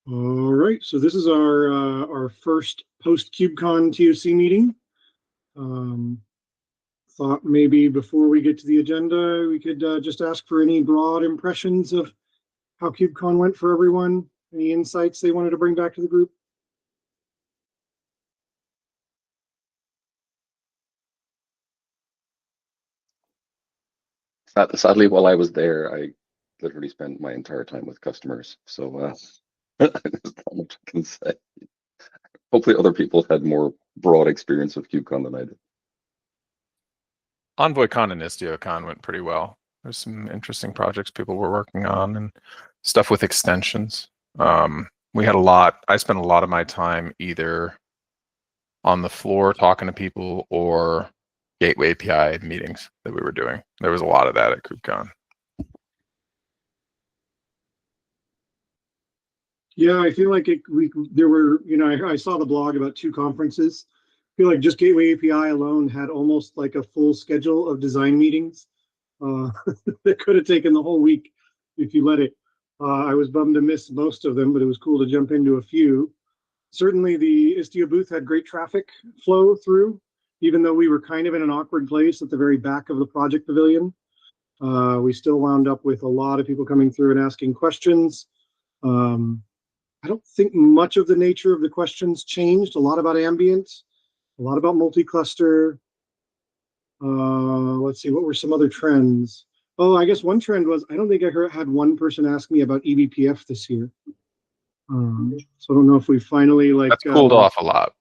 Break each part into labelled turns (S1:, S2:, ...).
S1: All right, so this is our first post KubeCon TOC meeting. Thought maybe before we get to the agenda, we could just ask for any broad impressions of how KubeCon went for everyone. Any insights they wanted to bring back to the group?
S2: Sadly, while I was there, I literally spent my entire time with customers. So there's not much I can say. Hopefully other people had more broad experience with KubeCon than I did.
S3: EnvoyCon and IstioCon went pretty well. There's some interesting projects people were working on and stuff with extensions. We had a lot. I spent a lot of my time either on the floor talking to people or Gateway API meetings that we were doing. There was a lot of that at KubeCon.
S1: Yeah, I feel like there were, I saw the blog about 2 conferences. I feel like just Gateway API alone had almost like a full schedule of design meetings. That could have taken the whole week if you let it. I was bummed to miss most of them, but it was cool to jump into a few. Certainly the Istio booth had great traffic flow through, even though we were kind of in an awkward place at the very back of the project pavilion. We still wound up with a lot of people coming through and asking questions. I don't think much of the nature of the questions changed. A lot about ambient, a lot about multi-cluster. Let's see, what were some other trends? Oh, I guess one trend was, I don't think I had one person ask me about eBPF this year. So I don't know if we finally
S3: That's cooled off a lot.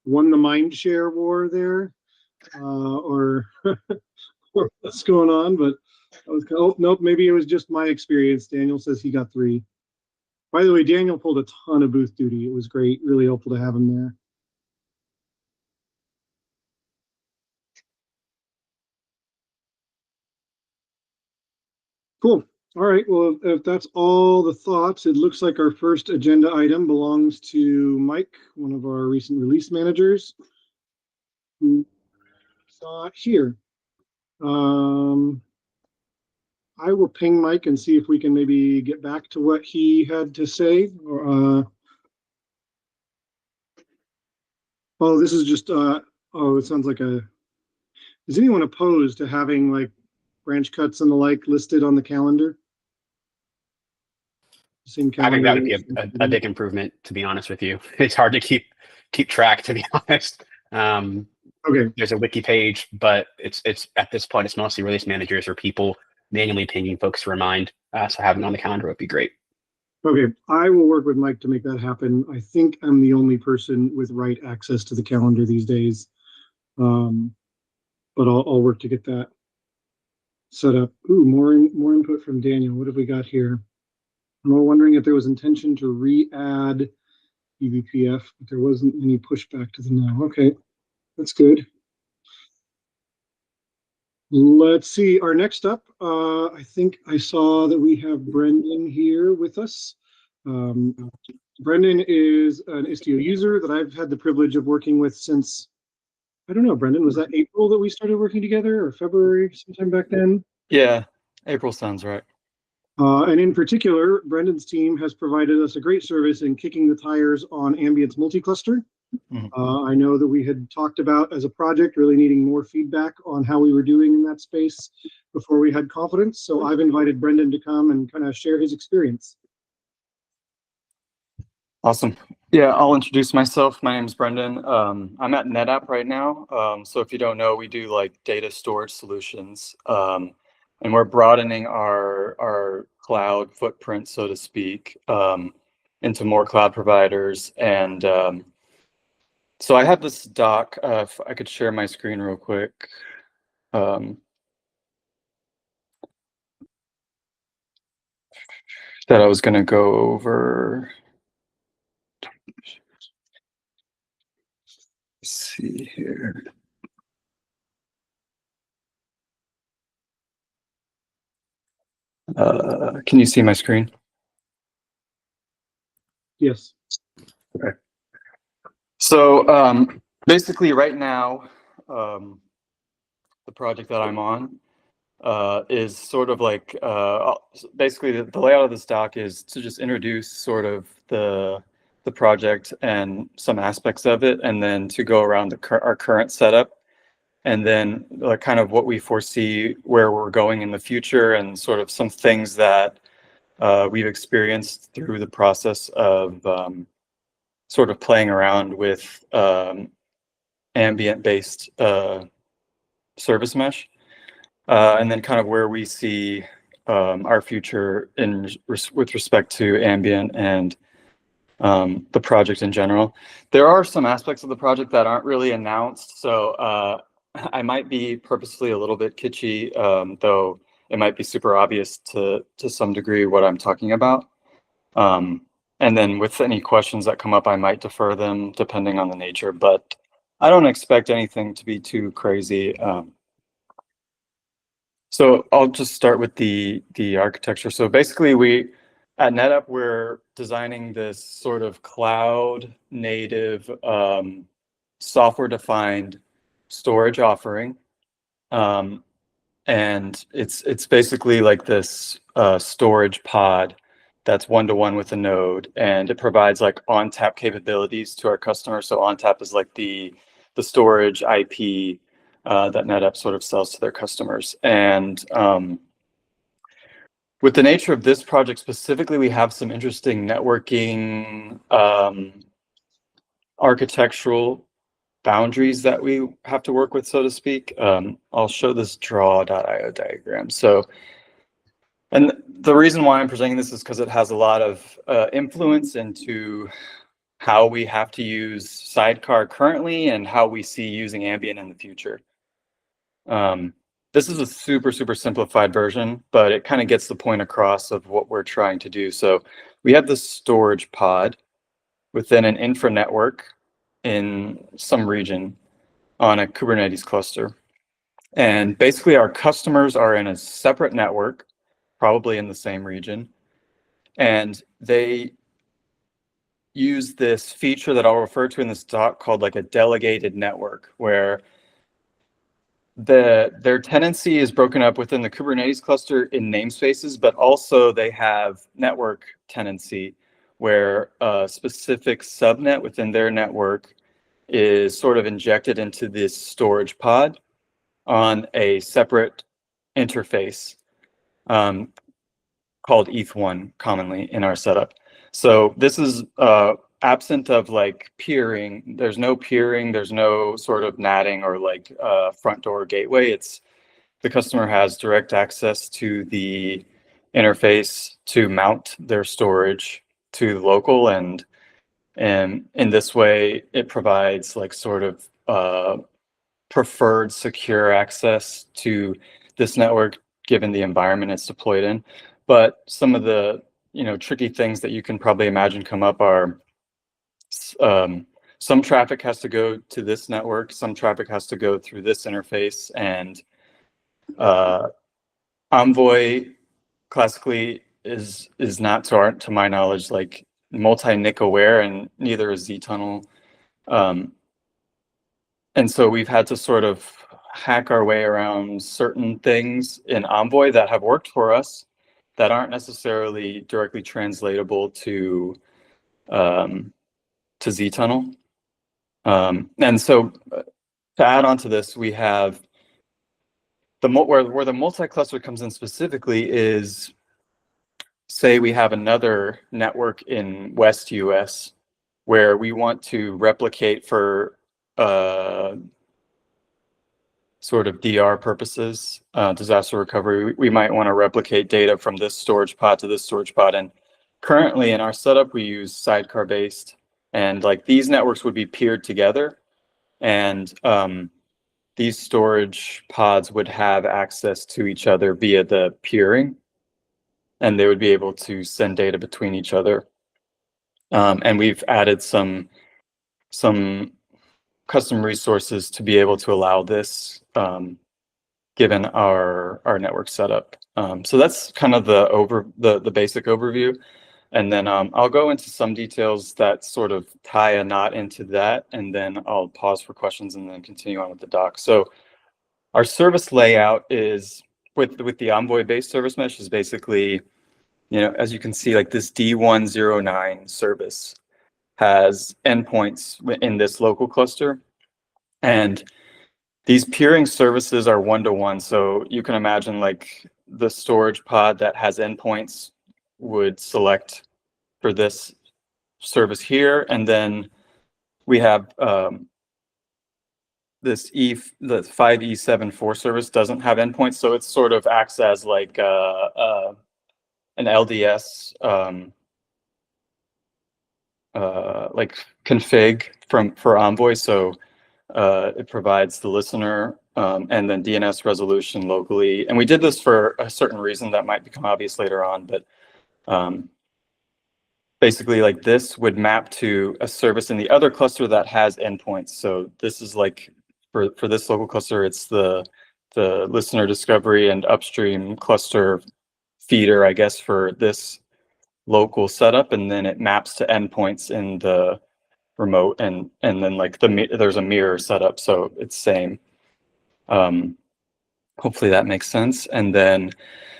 S1: Won the mind share war there, or, or what's going on, but I was oh nope, maybe it was just my experience. Daniel says he got 3. By the way, Daniel pulled a ton of booth duty. It was great, really helpful to have him there. Cool. All right, well, if that's all the thoughts, it looks like our first agenda item belongs to Mike, one of our recent release managers, who saw it here. I will ping Mike and see if we can maybe get back to what he had to say. Oh, this is just, oh, it sounds like is anyone opposed to having like branch cuts and the like listed on the calendar?
S4: I think that would be a big improvement, to be honest with you. It's hard to keep track, to be honest.
S1: Okay.
S4: There's a wiki page, but it's at this point, it's mostly release managers or people manually pinging folks to remind. So having it on the calendar would be great.
S1: Okay, I will work with Mike to make that happen. I think I'm the only person with right access to the calendar these days. But I'll work to get that set up. Ooh, more input from Daniel. What have we got here? I'm wondering if there was intention to re-add eBPF, but there wasn't any pushback to the no. Okay, that's good. Let's see, our next up, I think I saw that we have Brendan here with us. Brendan is an Istio user that I've had the privilege of working with since, I don't know, Brendan, was that April that we started working together, or February, sometime back then?
S5: Yeah, April sounds right.
S1: And in particular, Brendan's team has provided us a great service in kicking the tires on Ambient's multi-cluster. I know that we had talked about as a project really needing more feedback on how we were doing in that space before we had confidence. So I've invited Brendan to come and kind of share his experience.
S5: Awesome. Yeah, I'll introduce myself. My name is Brendan. I'm at NetApp right now. So if you don't know, we do like data storage solutions. And we're broadening our cloud footprint, so to speak, into more cloud providers. And so I have this doc. If I could share my screen real quick. That I was going to go over. Let's see here. Can you see my screen?
S1: Yes.
S5: Okay. So basically right now, the project that I'm on, is sort of like basically the layout of this doc is to just introduce sort of the project and some aspects of it, and then to go around our current setup, and then kind of what we foresee where we're going in the future, and sort of some things that we've experienced through the process of sort of playing around with ambient-based service mesh, and then kind of where we see our future with respect to ambient and the project in general. There are some aspects of the project that aren't really announced, so I might be purposely a little bit kitschy, though it might be super obvious to some degree what I'm talking about. And then with any questions that come up, I might defer them depending on the nature, but I don't expect anything to be too crazy. So I'll just start with the architecture. So basically at NetApp, we're designing this sort of cloud native software defined storage offering. And it's basically like this storage pod that's one-to-one with a node, and it provides like on-tap capabilities to our customers. So on-tap is like the storage IP that NetApp sort of sells to their customers. And with the nature of this project specifically, we have some interesting networking architectural boundaries that we have to work with, so to speak. I'll show this draw.io diagram. So, and the reason why I'm presenting this is because it has a lot of influence into how we have to use Sidecar currently and how we see using ambient in the future. This is a super simplified version, but it kind of gets the point across of what we're trying to do. So we have this storage pod within an infra network in some region on a Kubernetes cluster. And basically our customers are in a separate network, probably in the same region. And they use this feature that I'll refer to in this doc called like a delegated network, where their tenancy is broken up within the Kubernetes cluster in namespaces, but also they have network tenancy where a specific subnet within their network is sort of injected into this storage pod on a separate interface called ETH1 commonly in our setup. So this is absent of like peering. There's no peering, there's no sort of natting or like front door gateway. It's the customer has direct access to the interface to mount their storage to local, and in this way it provides like sort of preferred secure access to this network given the environment it's deployed in. But some of the tricky things that you can probably imagine come up are some traffic has to go to this network, some traffic has to go through this interface, and Envoy classically is not, to my knowledge, like multi-NIC aware, and neither is zTunnel. And so we've had to sort of hack our way around certain things in Envoy that have worked for us that aren't necessarily directly translatable to zTunnel. And so to add on to this, we have where the multi-cluster comes in specifically is, say we have another network in West US where we want to replicate for sort of DR purposes, disaster recovery. We might want to replicate data from this storage pod to this storage pod. And currently in our setup, we use sidecar based, and like these networks would be peered together, and these storage pods would have access to each other via the peering, and they would be able to send data between each other. And we've added some custom resources to be able to allow this, given our network setup. So that's kind of the basic overview. And then I'll go into some details that sort of tie a knot into that, and then I'll pause for questions and then continue on with the doc. So our service layout is with the Envoy based service mesh is basically, as you can see, like this D109 service has endpoints in this local cluster, and these peering services are one-to-one. So you can imagine like the storage pod that has endpoints would select for this service here, and then we have this the 5E74 service doesn't have endpoints, so it sort of acts as like an LDS like config for Envoy. So it provides the listener and then DNS resolution locally. And we did this for a certain reason that might become obvious later on, but basically like this would map to a service in the other cluster that has endpoints. So this is like, for this local cluster, it's the listener discovery and upstream cluster feeder, I guess, for this local setup. And then it maps to endpoints in the remote, and then like there's a mirror setup, so it's same. Hopefully that makes sense. And then,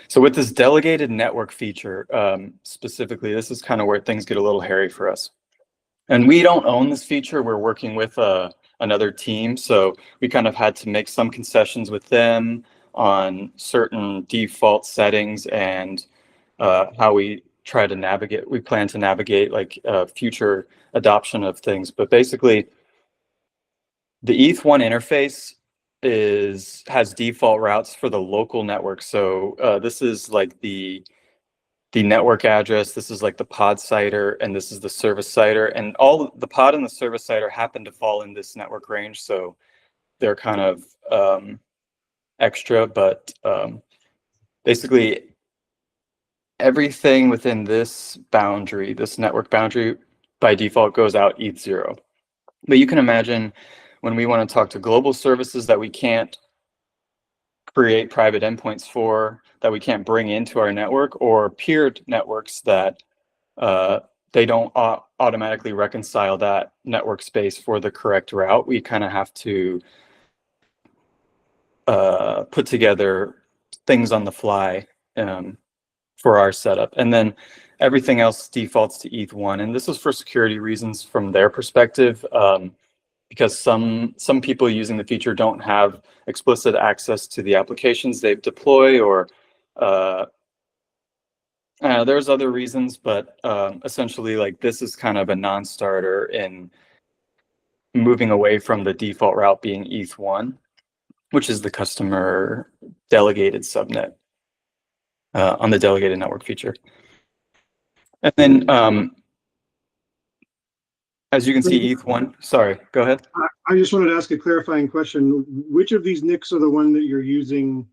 S5: so with this delegated network feature, specifically, this is kind of where things get a little hairy for us. And we don't own this feature. We're working with another team, so we kind of had to make some concessions with them on certain default settings and how we try to navigate. We plan to navigate like future adoption of things. But basically, the ETH1 interface has default routes for the local network. So this is like the network address, this is like the pod CIDR, and this is the service CIDR. And all the pod and the service CIDR happen to fall in this network range. So they're kind of extra, but basically everything within this boundary, this network boundary, by default goes out ETH0. But you can imagine when we want to talk to global services that we can't create private endpoints for, that we can't bring into our network, or peered networks that they don't automatically reconcile that network space for the correct route, we kind of have to put together things on the fly for our setup. And then everything else defaults to ETH1. And this is for security reasons from their perspective, because some people using the feature don't have explicit access to the applications they've deployed, or there's other reasons, but essentially like this is kind of a non-starter in moving away from the default route being ETH1, which is the customer delegated subnet on the delegated network feature. And then as you can see, ETH1, sorry, go ahead.
S1: I just wanted to ask a clarifying question. Which of these NICs are the one that you're using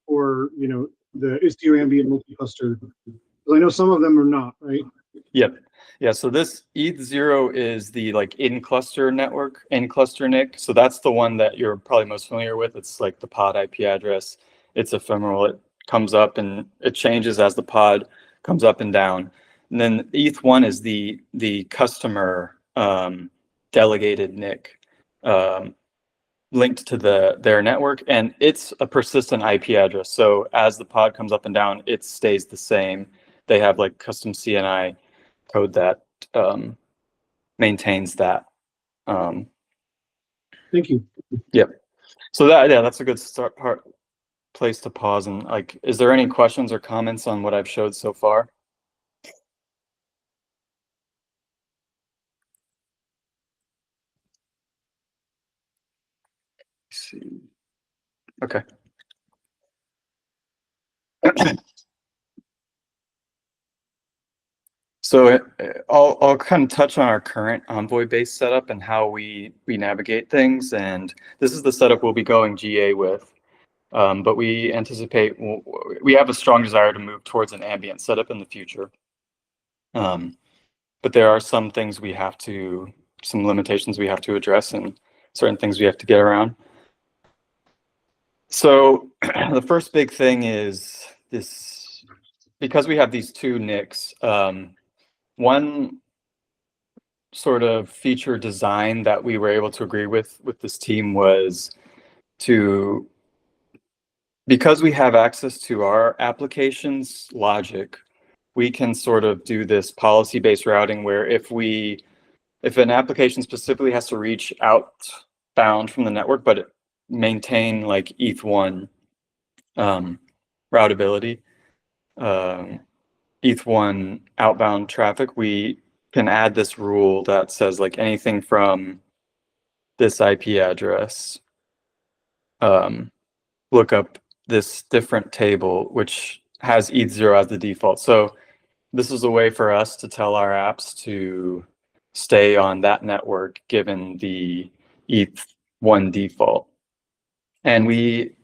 S1: for, the Istio ambient multi-cluster? Because I know some of them are not, right?
S5: Yep. Yeah, so this ETH0 is the like in-cluster network, in-cluster NIC. So that's the one that you're probably most familiar with. It's like the pod IP address. It's ephemeral. It comes up and it changes as the pod comes up and down. And then ETH1 is the customer delegated NIC linked to their network, and it's a persistent IP address. So as the pod comes up and down, it stays the same. They have like custom CNI code that maintains that.
S1: Thank you.
S5: Yep. So that's a good place to pause. And like, is there any questions or comments on what I've showed so far? Let's see. Okay. So I'll kind of touch on our current Envoy-based setup and how we navigate things. And this is the setup we'll be going GA with. But we anticipate, we have a strong desire to move towards an ambient setup in the future. But there are some things some limitations we have to address, and certain things we have to get around. So the first big thing is this, because we have these two NICs, one sort of feature design that we were able to agree with this team was to because we have access to our application's logic, we can sort of do this policy-based routing where if an application specifically has to reach outbound from the network, but maintain like ETH1 routability, ETH1 outbound traffic, we can add this rule that says like anything from this IP address, look up this different table, which has ETH0 as the default. So this is a way for us to tell our apps to stay on that network given the ETH1 default. And we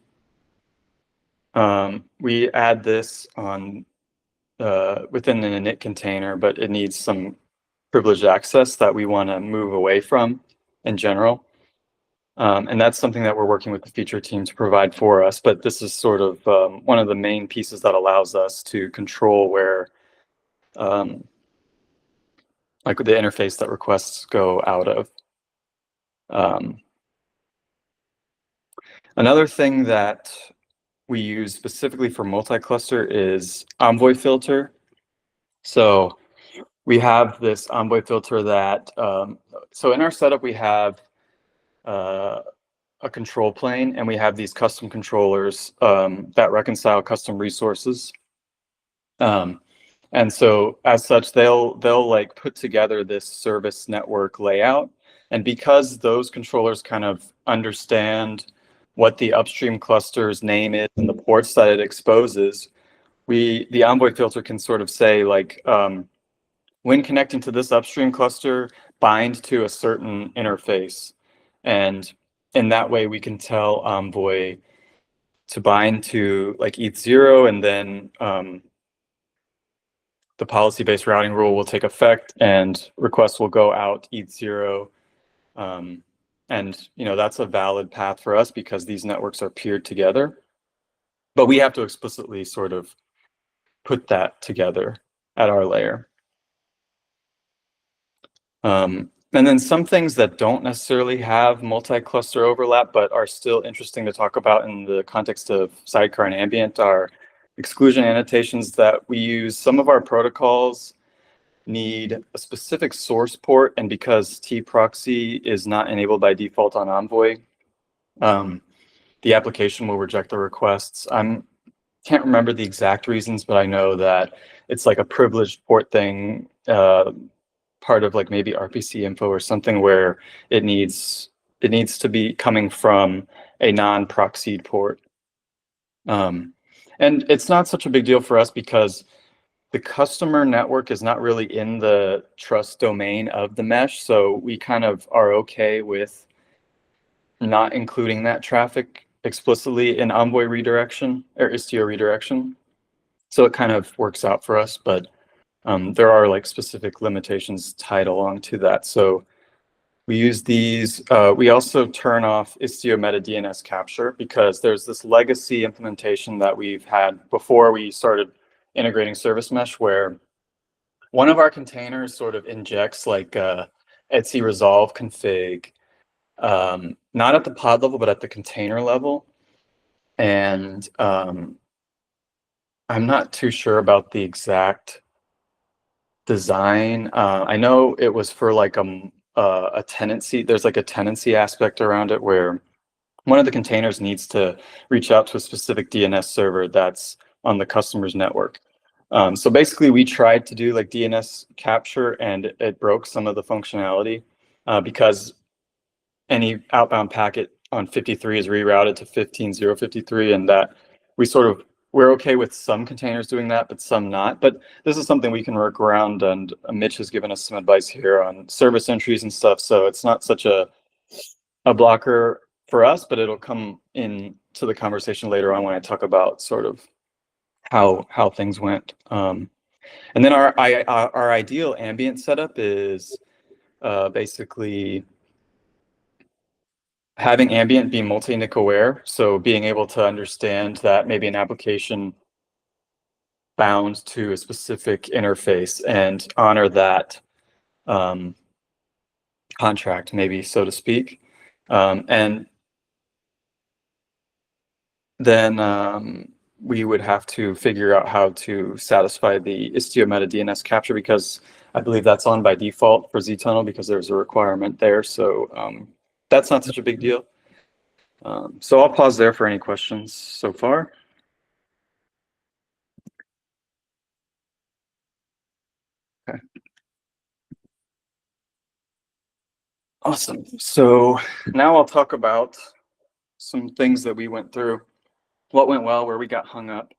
S5: add this on within an init container, but it needs some privileged access that we want to move away from in general. And that's something that we're working with the feature team to provide for us. But this is sort of one of the main pieces that allows us to control where like the interface that requests go out of. Another thing that we use specifically for multi-cluster is Envoy filter. So we have this Envoy filter that, so in our setup, we have a control plane, and we have these custom controllers that reconcile custom resources. And so as such, they'll like put together this service network layout. And because those controllers kind of understand what the upstream cluster's name is and the ports that it exposes, the Envoy filter can sort of say like, when connecting to this upstream cluster, bind to a certain interface. And in that way, we can tell Envoy to bind to like ETH0, and then the policy-based routing rule will take effect and requests will go out ETH0. And that's a valid path for us because these networks are peered together. But we have to explicitly sort of put that together at our layer. And then some things that don't necessarily have multi-cluster overlap, but are still interesting to talk about in the context of Sidecar and Ambient are exclusion annotations that we use. Some of our protocols need a specific source port, and because tproxy is not enabled by default on Envoy, the application will reject the requests. I can't remember the exact reasons, but I know that it's like a privileged port thing, part of like maybe RPC info or something where it needs to be coming from a non-proxied port. And it's not such a big deal for us because the customer network is not really in the trust domain of the mesh. So we kind of are okay with not including that traffic explicitly in Envoy redirection or Istio redirection. So it kind of works out for us, but there are like specific limitations tied along to that. So we use these. We also turn off Istio meta DNS capture because there's this legacy implementation that we've had before we started integrating service mesh where one of our containers sort of injects like etc resolve config, not at the pod level, but at the container level. And I'm not too sure about the exact design. I know it was for like a tenancy. There's like a tenancy aspect around it where one of the containers needs to reach out to a specific DNS server that's on the customer's network. So basically, we tried to do like DNS capture, and it broke some of the functionality because any outbound packet on 53 is rerouted to 15.053, and that we're okay with some containers doing that, but some not. But this is something we can work around, and Mitch has given us some advice here on service entries and stuff. So it's not such a blocker for us, but it'll come into the conversation later on when I talk about sort of how things went. And then our ideal ambient setup is basically having ambient be multi-NIC aware. So being able to understand that maybe an application bound to a specific interface and honor that contract, maybe, so to speak. And then we would have to figure out how to satisfy the Istio meta DNS capture, because I believe that's on by default for zTunnel because there's a requirement there. So that's not such a big deal. So I'll pause there for any questions so far. Okay. Awesome. So now I'll talk about some things that we went through, what went well, where we got hung up.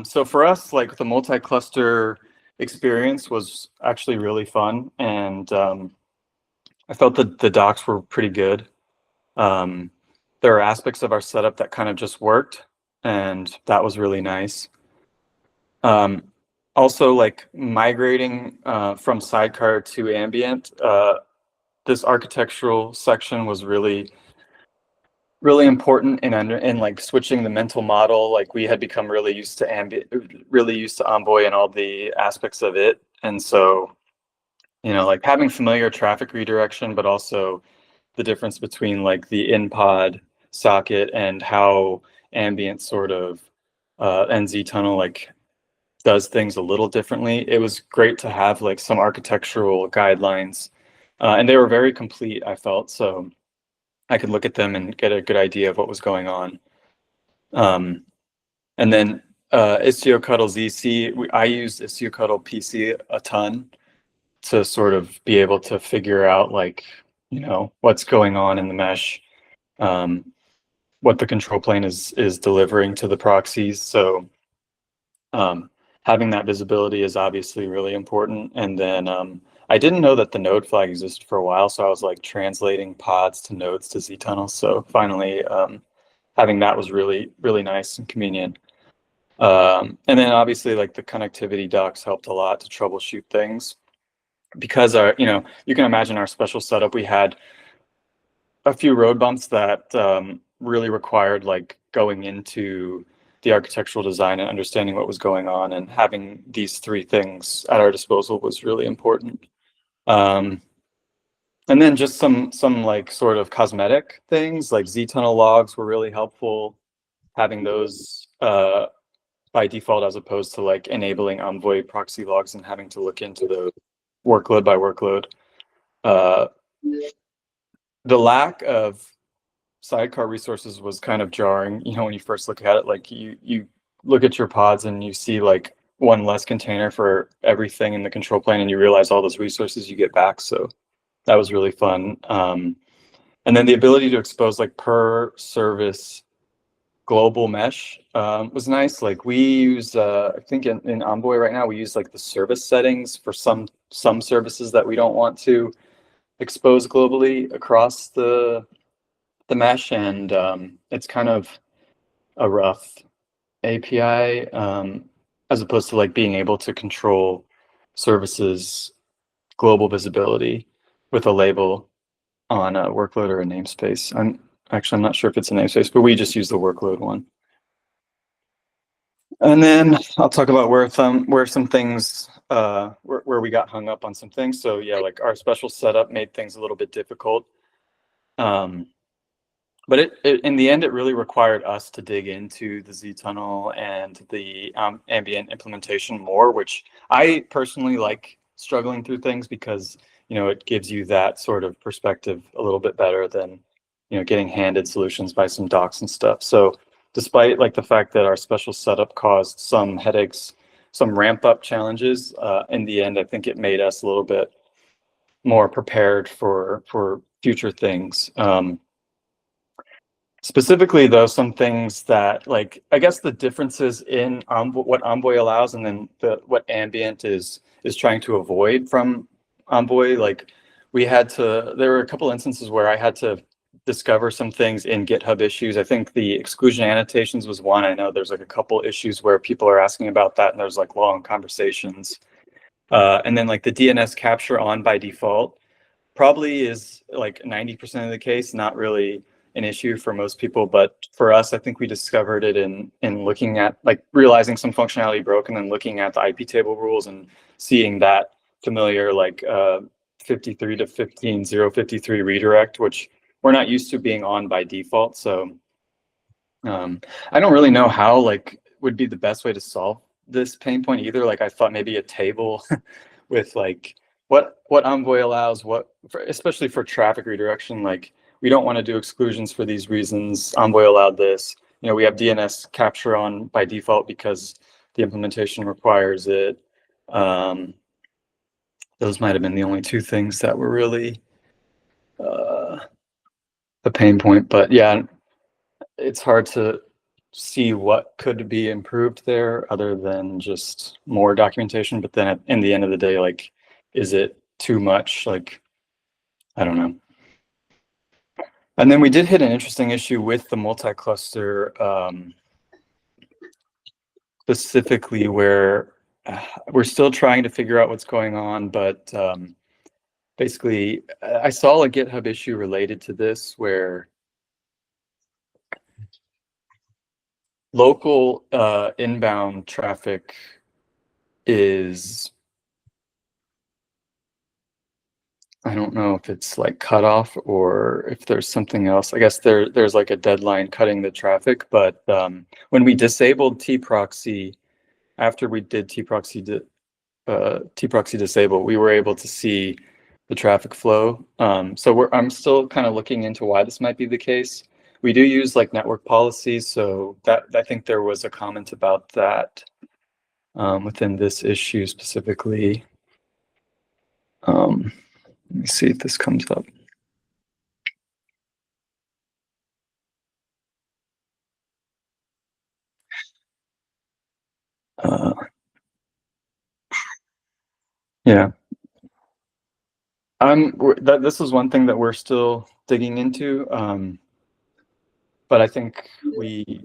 S5: So for us, like the multi-cluster experience was actually really fun, and I felt that the docs were pretty good. There are aspects of our setup that kind of just worked, and that was really nice. Also, like migrating from Sidecar to Ambient, this architectural section was really important in like switching the mental model. Like we had become really used to Envoy and all the aspects of it, and so like having familiar traffic redirection, but also the difference between like the in-pod socket and how Ambient sort of and zTunnel like does things a little differently. It was great to have like some architectural guidelines, and they were very complete, I felt, so I could look at them and get a good idea of what was going on. And then Istio Cuddle ZC, I used Istio Cuddle PC a ton to sort of be able to figure out like, what's going on in the mesh, what the control plane is delivering to the proxies. So having that visibility is obviously really important. And then I didn't know that the node flag existed for a while, so I was like translating pods to nodes to zTunnel. So finally, having that was really, really nice and convenient. And then obviously like the connectivity docs helped a lot to troubleshoot things, because you can imagine our special setup, we had a few road bumps that really required like going into the architectural design and understanding what was going on, and having these three things at our disposal was really important. And then just some like sort of cosmetic things like zTunnel logs were really helpful, having those by default, as opposed to like enabling Envoy proxy logs and having to look into the workload by workload. The lack of sidecar resources was kind of jarring, when you first look at it. Like you look at your pods and you see like one less container for everything in the control plane, and you realize all those resources you get back. So that was really fun. And then the ability to expose like per service global mesh was nice. Like we use, I think in Envoy right now, we use like the service settings for some services that we don't want to expose globally across the mesh, and it's kind of a rough API, as opposed to like being able to control services global visibility with a label on a workload or a namespace. I'm not sure if it's a namespace, but we just use the workload one. And then I'll talk about where some things where we got hung up on some things. So yeah, like our special setup made things a little bit difficult. But it in the end, it really required us to dig into the zTunnel and the ambient implementation more, which I personally like struggling through things, because it gives you that sort of perspective a little bit better than getting handed solutions by some docs and stuff. So despite like the fact that our special setup caused some headaches, some ramp up challenges, in the end, I think it made us a little bit more prepared for future things. Specifically, though, some things that, like, I guess the differences in what Envoy allows and then what Ambient is trying to avoid from Envoy. Like, there were a couple instances where I had to discover some things in GitHub issues. I think the exclusion annotations was one. I know there's like a couple issues where people are asking about that, and there's like long conversations. And then like the DNS capture on by default probably is like 90% of the case, not really an issue for most people, but for us, I think we discovered it in looking at, like, realizing some functionality broke, and then looking at the IP table rules and seeing that familiar like 53 to 15053 redirect, which we're not used to being on by default. So I don't really know how like would be the best way to solve this pain point either. Like I thought maybe a table with like what Envoy allows, especially for traffic redirection. Like we don't want to do exclusions for these reasons. Envoy allowed this. You know, we have DNS capture on by default because the implementation requires it. Those might have been the only two things that were really a pain point. But yeah, it's hard to see what could be improved there other than just more documentation. But then in the end of the day, like, is it too much? Like, I don't know. And then we did hit an interesting issue with the multi-cluster, specifically where we're still trying to figure out what's going on. But basically, I saw a GitHub issue related to this where local inbound traffic is, I don't know if it's like cut off or if there's something else. I guess there's like a deadline cutting the traffic, but when we disabled tproxy, after we did tproxy disable, we were able to see the traffic flow. So I'm still kind of looking into why this might be the case. We do use like network policies, so that I think there was a comment about that within this issue specifically. Let me see if this comes up. Yeah. This is one thing that we're still digging into, but I think we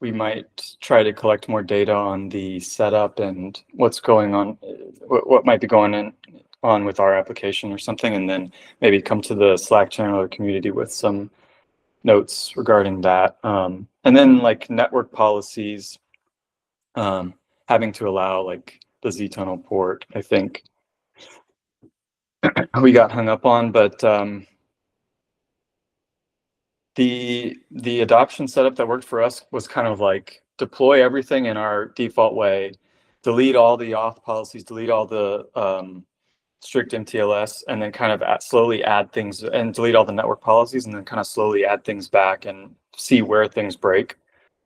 S5: might try to collect more data on the setup and what's going on, what might be going on with our application or something, and then maybe come to the Slack channel or community with some notes regarding that. And then like network policies, having to allow like the Z-tunnel port, I think we got hung up on, but the adoption setup that worked for us was kind of like deploy everything in our default way, delete all the auth policies, delete all the strict MTLS, and then kind of slowly add things, and delete all the network policies, and then kind of slowly add things back and see where things break,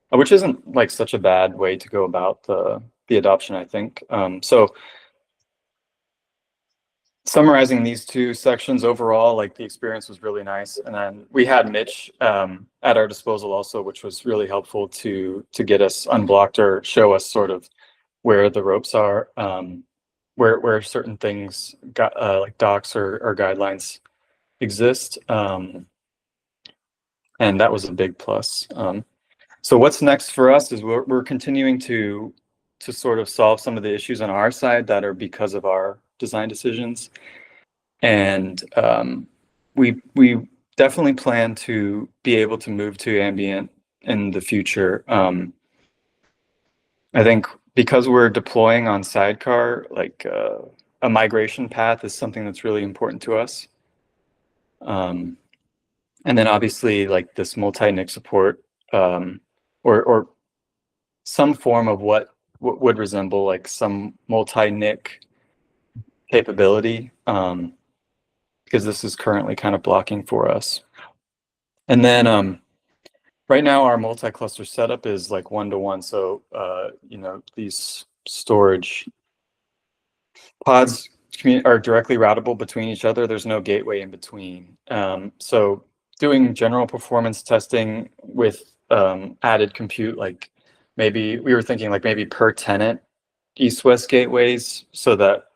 S5: which isn't like such a bad way to go about the adoption, I think. So summarizing these two sections, overall, like the experience was really nice. And then we had Mitch at our disposal also, which was really helpful to get us unblocked or show us sort of where the ropes are, where certain things got like docs or guidelines exist. And that was a big plus. So what's next for us is we're continuing to sort of solve some of the issues on our side that are because of our design decisions. And we definitely plan to be able to move to ambient in the future. I think because we're deploying on Sidecar, like a migration path is something that's really important to us. And then obviously like this multi-NIC support, or some form of what would resemble like some multi-NIC capability, because this is currently kind of blocking for us. And then right now our multi-cluster setup is like 1-to-1. So you know, these storage pods are directly routable between each other. There's no gateway in between. So doing general performance testing with added compute, like maybe we were thinking like maybe per tenant east-west gateways, so that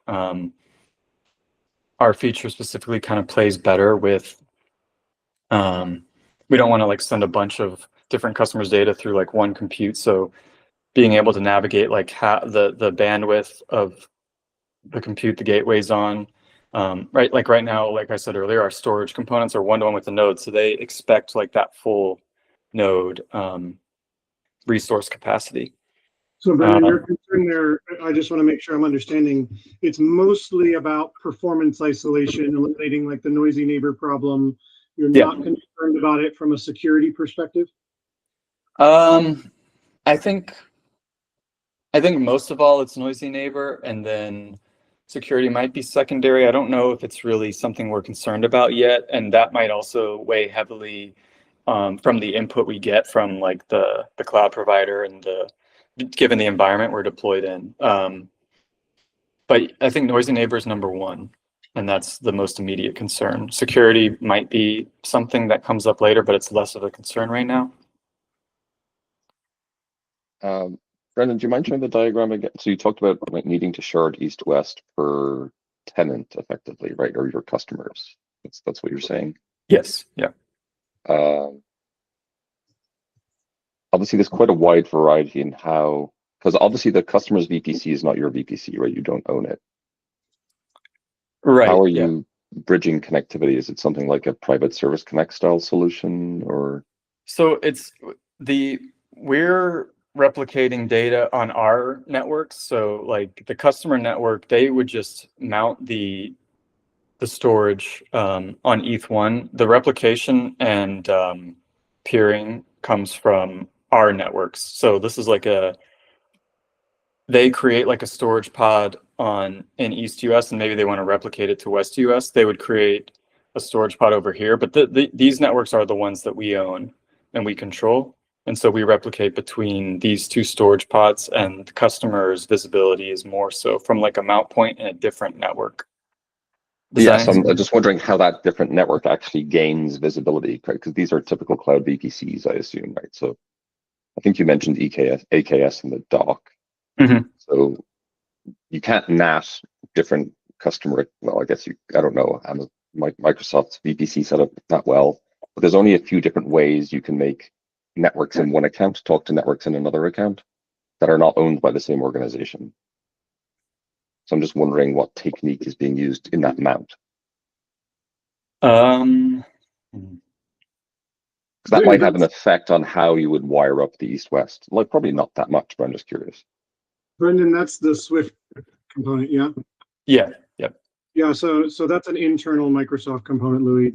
S5: our feature specifically kind of plays better with, we don't want to like send a bunch of different customers' data through like one compute. So being able to navigate like the bandwidth of the compute the gateway's on, right? Like right now, like I said earlier, our storage components are 1-to-1 with the node. So they expect like that full node resource capacity.
S1: So Brendan, your concern there, I just want to make sure I'm understanding, it's mostly about performance isolation, eliminating like the noisy neighbor problem. You're not concerned about it from a security perspective?
S5: I think most of all it's noisy neighbor, and then security might be secondary. I don't know if it's really something we're concerned about yet, and that might also weigh heavily from the input we get from like the cloud provider and given the environment we're deployed in. But I think noisy neighbor is number one, and that's the most immediate concern. Security might be something that comes up later, but it's less of a concern right now.
S2: Brendan, do you mind showing the diagram again? So you talked about like needing to shard east-west per tenant effectively, right? Or your customers. That's what you're saying.
S5: Yes. Yeah.
S2: Obviously, there's quite a wide variety in how, because obviously the customer's VPC is not your VPC, right? You don't own it.
S5: Right.
S2: How are
S5: yeah.
S2: you bridging connectivity? Is it something like a private service connect style solution, or?
S5: So we're replicating data on our networks. So like the customer network, they would just mount the storage on ETH1. The replication and peering comes from our networks. So this is like they create like a storage pod in East US, and maybe they want to replicate it to West US. They would create a storage pod over here, but these networks are the ones that we own and we control. And so we replicate between these two storage pods, and the customer's visibility is more so from like a mount point in a different network.
S2: Yes, I'm just wondering how that different network actually gains visibility, right? Because these are typical cloud VPCs, I assume, right? So I think you mentioned AKS in the doc.
S5: Mm-hmm.
S2: So you can't NAT different customer. Well, I guess I don't know. Microsoft's VPC set up that well, but there's only a few different ways you can make networks in one account talk to networks in another account that are not owned by the same organization. So I'm just wondering what technique is being used in that mount. That might have an effect on how you would wire up the east-west. Like probably not that much, but I'm just curious.
S1: Brendan, that's the Swift component, yeah?
S5: Yeah. Yep.
S1: Yeah, so that's an internal Microsoft component, Louis,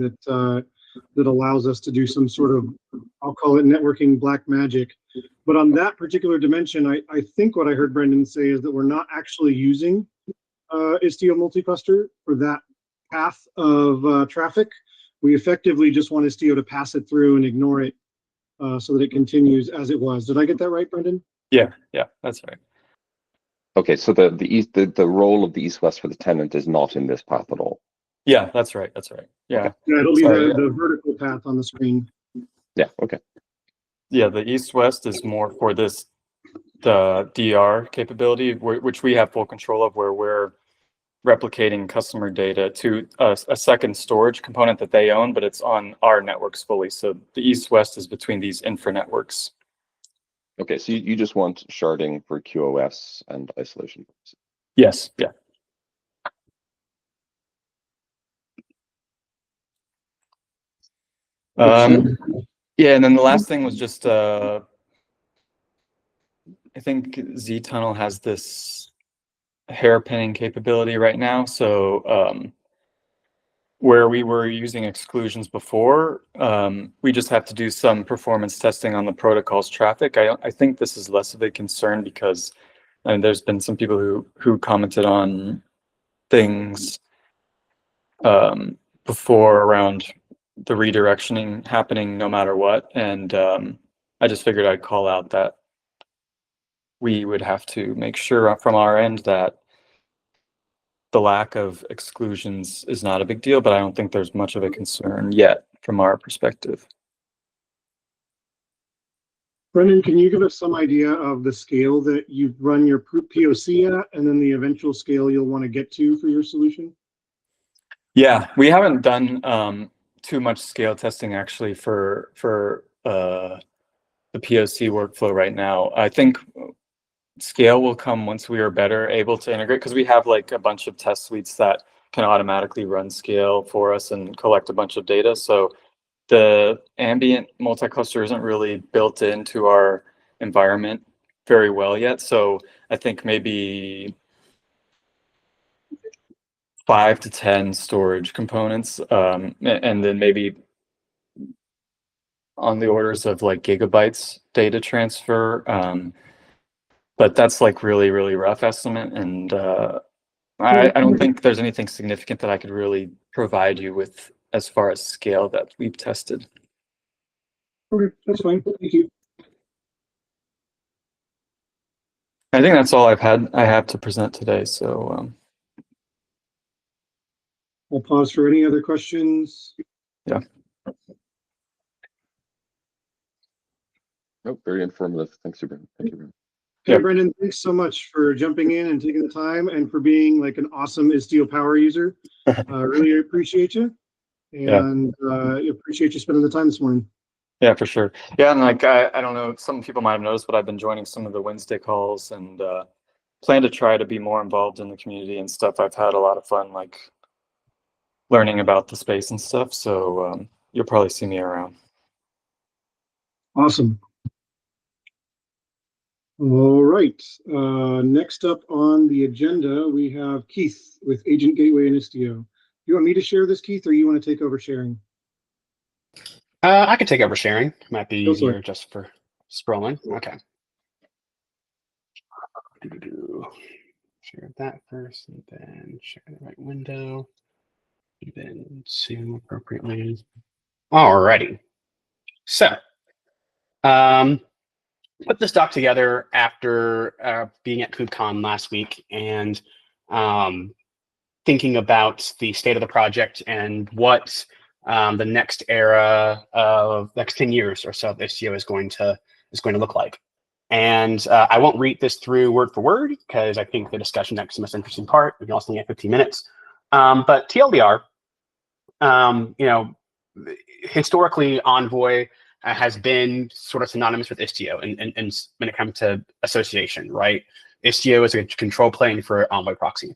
S1: that allows us to do some sort of, I'll call it networking black magic. But on that particular dimension, I think what I heard Brendan say is that we're not actually using Istio multicluster for that path of traffic. We effectively just want Istio to pass it through and ignore it so that it continues as it was. Did I get that right, Brendan?
S5: Yeah, that's right.
S2: Okay, so the role of the east-west for the tenant is not in this path at all.
S5: Yeah, that's right. Yeah.
S1: Okay. Yeah, it'll be the vertical path on the screen.
S2: Yeah, okay.
S5: Yeah, the east-west is more for the DR capability, which we have full control of, where we're replicating customer data to a second storage component that they own, but it's on our networks fully. So the east-west is between these infra networks.
S2: Okay, so you just want sharding for QoS and isolation purposes.
S5: Yes, yeah. Yeah, and then the last thing was just I think zTunnel has this hairpinning capability right now. So where we were using exclusions before, we just have to do some performance testing on the protocol's traffic. I think this is less of a concern because there's been some people who commented on things before around the redirectioning happening no matter what. And I just figured I'd call out that we would have to make sure from our end that the lack of exclusions is not a big deal, but I don't think there's much of a concern yet from our perspective.
S1: Brendan, can you give us some idea of the scale that you've run your POC at, and then the eventual scale you'll want to get to for your solution?
S5: Yeah, we haven't done too much scale testing actually for the POC workflow right now. I think scale will come once we are better able to integrate, because we have like a bunch of test suites that can automatically run scale for us and collect a bunch of data. So the ambient multi-cluster isn't really built into our environment very well yet. So I think maybe 5 to 10 storage components, and then maybe on the orders of like gigabytes data transfer. But that's like really, really rough estimate. And I don't think there's anything significant that I could really provide you with as far as scale that we've tested.
S1: Okay, that's fine. Thank you.
S5: I think that's all I have to present today. So
S1: I'll pause for any other questions.
S5: yeah.
S2: Nope, very informative. Thanks, Brendan. Thank you, Brendan.
S1: Okay,
S5: Yeah.
S1: Brendan, thanks so much for jumping in and taking the time and for being like an awesome Istio power user. Really appreciate you. And appreciate you spending the time this morning.
S5: Yeah, for sure. Yeah, and like I don't know, some people might have noticed, but I've been joining some of the Wednesday calls and plan to try to be more involved in the community and stuff. I've had a lot of fun like learning about the space and stuff. So you'll probably see me around.
S1: Awesome. All right. Next up on the agenda, we have Keith with Agent Gateway and Istio. You want me to share this, Keith, or you want to take over sharing?
S4: I could take over sharing. Might be
S1: Go for
S4: easier
S1: it.
S4: just for scrolling. Okay. Share that first, and then share the right window, and then zoom appropriately. Alrighty. So, put this doc together after being at KubeCon last week and thinking about the state of the project and what the next era of next 10 years or so of Istio is going to look like. And I won't read this through word for word because I think the discussion next is the most interesting part. We can also have 15 minutes. But TLDR, historically Envoy has been sort of synonymous with Istio and when it comes to association, right? Istio is a control plane for Envoy proxy.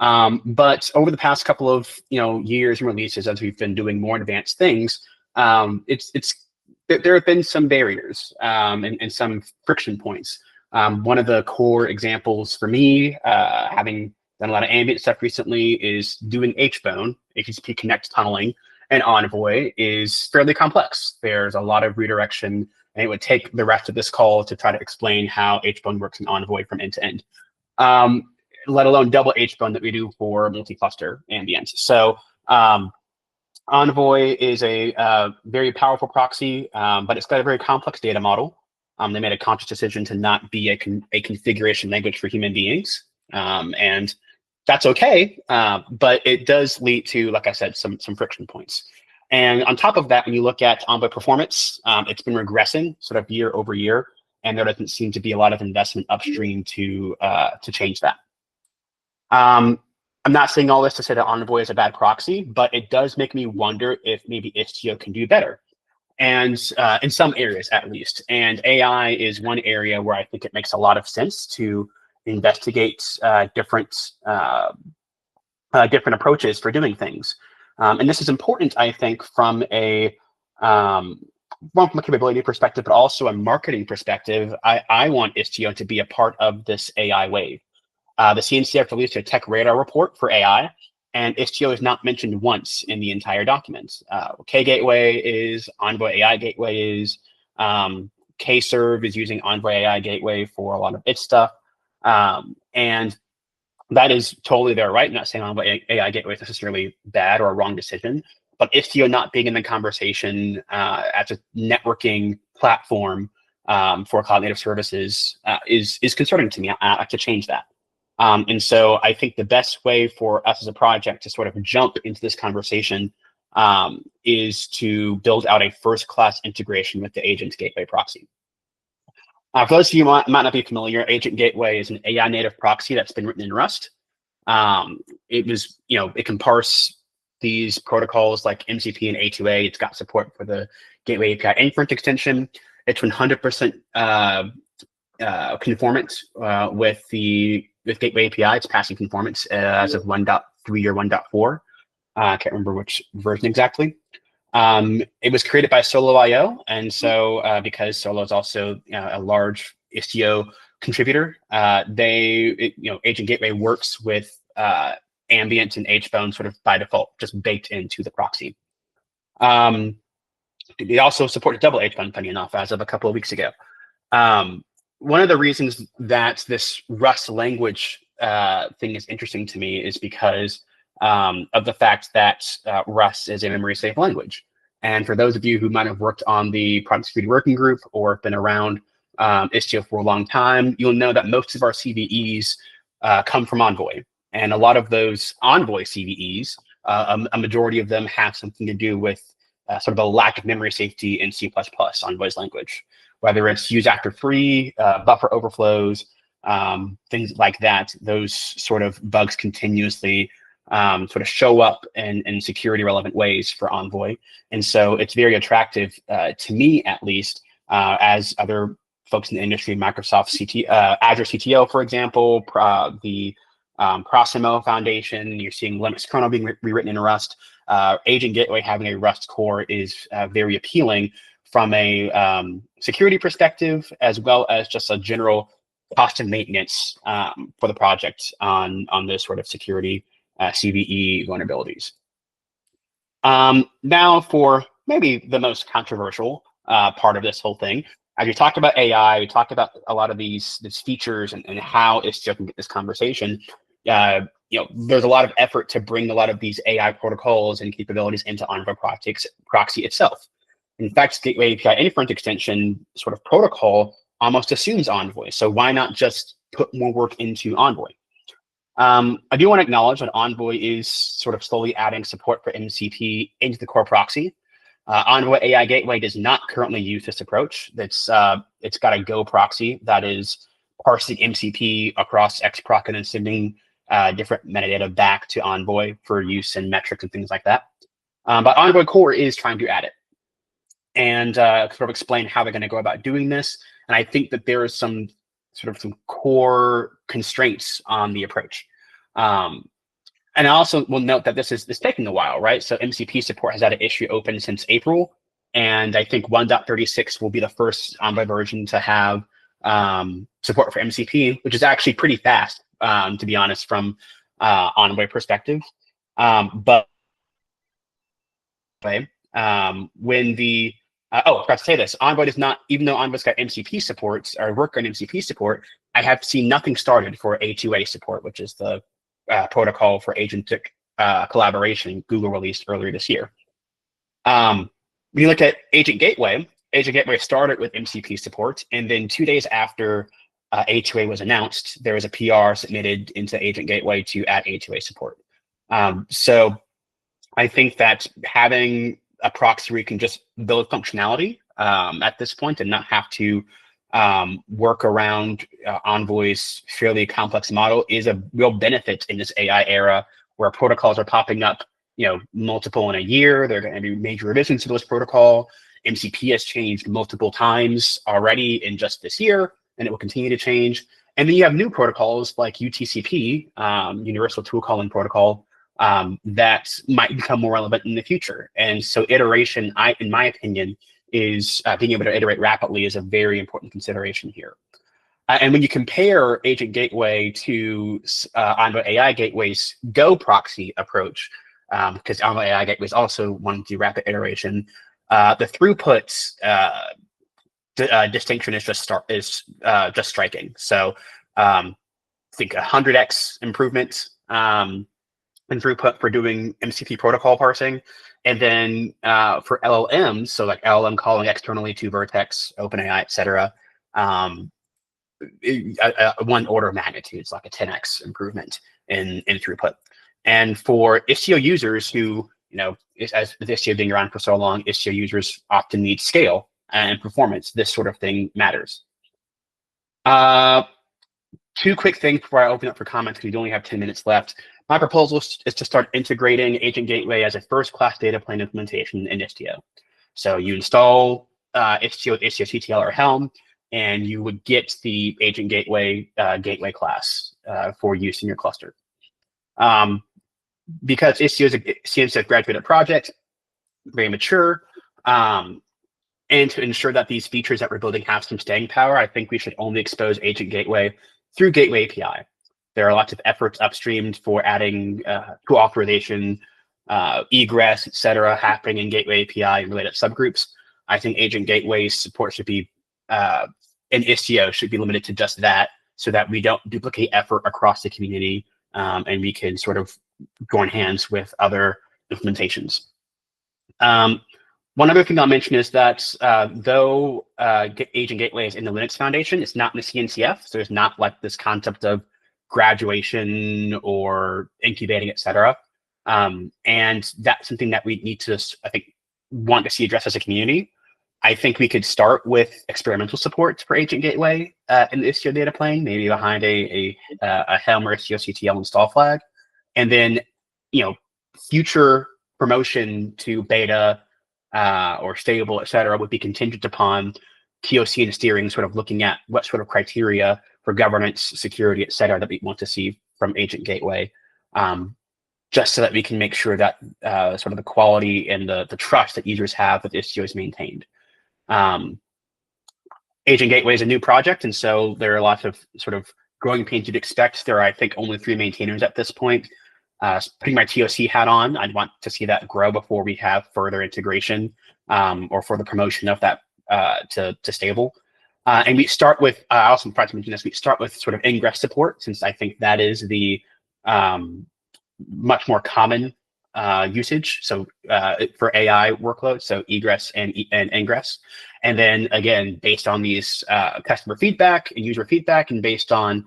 S4: But over the past couple of years and releases, as we've been doing more advanced things, there have been some barriers and some friction points. One of the core examples for me, having done a lot of ambient stuff recently, is doing HBone, HTTP connect tunneling, and Envoy is fairly complex. There's a lot of redirection, and it would take the rest of this call to try to explain how HBone works in Envoy from end to end. Let alone double HBone that we do for multi-cluster ambient. So Envoy is a very powerful proxy, but it's got a very complex data model. They made a conscious decision to not be a configuration language for human beings, and that's okay. But it does lead to, like I said, some friction points. And on top of that, when you look at Envoy performance, it's been regressing sort of year over year, and there doesn't seem to be a lot of investment upstream to change that. I'm not saying all this to say that Envoy is a bad proxy, but it does make me wonder if maybe Istio can do better, and in some areas at least. And AI is one area where I think it makes a lot of sense to investigate different approaches for doing things. And this is important, I think, from a capability perspective, but also a marketing perspective. I want Istio to be a part of this AI wave. The CNCF released a tech radar report for AI, and Istio is not mentioned once in the entire document. K-Gateway is, Envoy AI Gateway is, K-Serve is using Envoy AI Gateway for a lot of its stuff. And that is totally their right. I'm not saying Envoy AI Gateway is necessarily bad or a wrong decision, but Istio not being in the conversation as a networking platform for cloud native services is concerning to me. I have to change that. And so I think the best way for us as a project to sort of jump into this conversation is to build out a first-class integration with the Agent Gateway proxy. For those of you who might not be familiar, Agent Gateway is an AI native proxy that's been written in Rust. It can parse these protocols like MCP and A2A. It's got support for the Gateway API inference extension. It's 100% conformant with Gateway API. It's passing conformance as of 1.3 or 1.4. I can't remember which version exactly. It was created by Solo.io, and so because Solo is also a large Istio contributor, Agent Gateway works with Ambient and HBone sort of by default, just baked into the proxy. They also support double H1, funny enough, as of a couple of weeks ago. One of the reasons that this Rust language thing is interesting to me is because of the fact that Rust is a memory-safe language. And for those of you who might have worked on the product security working group or been around Istio for a long time, you'll know that most of our CVEs come from Envoy. And a lot of those Envoy CVEs, a majority of them have something to do with sort of a lack of memory safety in C++, Envoy's language, whether it's use after free, buffer overflows, things like that. Those sort of bugs continuously sort of show up in security relevant ways for Envoy. And so it's very attractive to me, at least, as other folks in the industry, Microsoft Azure CTO, for example, the Prosimo Foundation, you're seeing Linux kernel being rewritten in Rust. Agent Gateway having a Rust core is very appealing from a security perspective, as well as just a general cost of maintenance for the project on this sort of security CVE vulnerabilities. Now for maybe the most controversial part of this whole thing. As we talked about AI, we talked about a lot of these features and how Istio can get this conversation. There's a lot of effort to bring a lot of these AI protocols and capabilities into Envoy proxy itself. In fact, Gateway API Inference Extension sort of protocol almost assumes Envoy. So why not just put more work into Envoy? I do want to acknowledge that Envoy is sort of slowly adding support for MCP into the core proxy. Envoy AI Gateway does not currently use this approach. It's got a Go proxy that is parsing MCP across XProc and then sending different metadata back to Envoy for use in metrics and things like that. But Envoy Core is trying to add it and sort of explain how they're going to go about doing this. And I think that there is some core constraints on the approach. And I also will note that this is taking a while, right? So MCP support has had an issue open since April. And I think 1.36 will be the first Envoy version to have support for MCP, which is actually pretty fast, to be honest, from Envoy perspective. But when the I forgot to say this. Envoy does not, even though Envoy's got MCP support or work on MCP support, I have seen nothing started for A2A support, which is the protocol for agentic collaboration Google released earlier this year. When you look at Agent Gateway started with MCP support, and then 2 days after A2A was announced, there was a PR submitted into Agent Gateway to add A2A support. So I think that having a proxy where you can just build functionality at this point and not have to work around Envoy's fairly complex model is a real benefit in this AI era where protocols are popping up, multiple in a year. There are going to be major revisions to those protocol. MCP has changed multiple times already in just this year, and it will continue to change. And then you have new protocols like UTCP, Universal Tool Calling Protocol, that might become more relevant in the future. And so iteration, in my opinion, is being able to iterate rapidly is a very important consideration here. And when you compare Agent Gateway to Envoy AI Gateway's Go proxy approach, because Envoy AI Gateway is also wanting to do rapid iteration, the throughput distinction is just striking. So I think 100x improvement in throughput for doing MCP protocol parsing. And then for LLMs, so like LLM calling externally to Vertex, OpenAI, et cetera, 1 order of magnitude, it's like a 10x improvement in throughput. And for Istio users who, as with Istio being around for so long, Istio users often need scale and performance. This sort of thing matters. 2 quick things before I open up for comments, because we only have 10 minutes left. My proposal is to start integrating Agent Gateway as a first-class data plane implementation in Istio. So you install Istio with Istio CTL or Helm, and you would get the Agent Gateway gateway class for use in your cluster. Because Istio is a CNCF graduated project, very mature, and to ensure that these features that we're building have some staying power, I think we should only expose Agent Gateway through Gateway API. There are lots of efforts upstreamed for adding tool authorization, egress, et cetera, happening in Gateway API and related subgroups. I think Agent Gateway's support should be, and Istio should be limited to just that, so that we don't duplicate effort across the community, and we can sort of join hands with other implementations. One other thing I'll mention is that though Agent Gateway is in the Linux Foundation, it's not in the CNCF, so there's not like this concept of graduation or incubating, et cetera. And that's something that we need to, I think, want to see addressed as a community. I think we could start with experimental support for Agent Gateway in the Istio data plane, maybe behind a Helm or Istio CTL install flag, and then future promotion to beta or stable, et cetera, would be contingent upon POC and steering sort of looking at what sort of criteria for governance, security, et cetera, that we want to see from Agent Gateway, just so that we can make sure that sort of the quality and the trust that users have with Istio is maintained. Agent Gateway is a new project, and so there are lots of sort of growing pains you'd expect. There are, I think, only 3 maintainers at this point. Putting my TOC hat on, I'd want to see that grow before we have further integration or further promotion of that to stable. And we start with, I also forgot to mention this, we start with sort of ingress support, since I think that is the much more common usage. So for AI workloads, so egress and ingress. And then again, based on these customer feedback and user feedback, and based on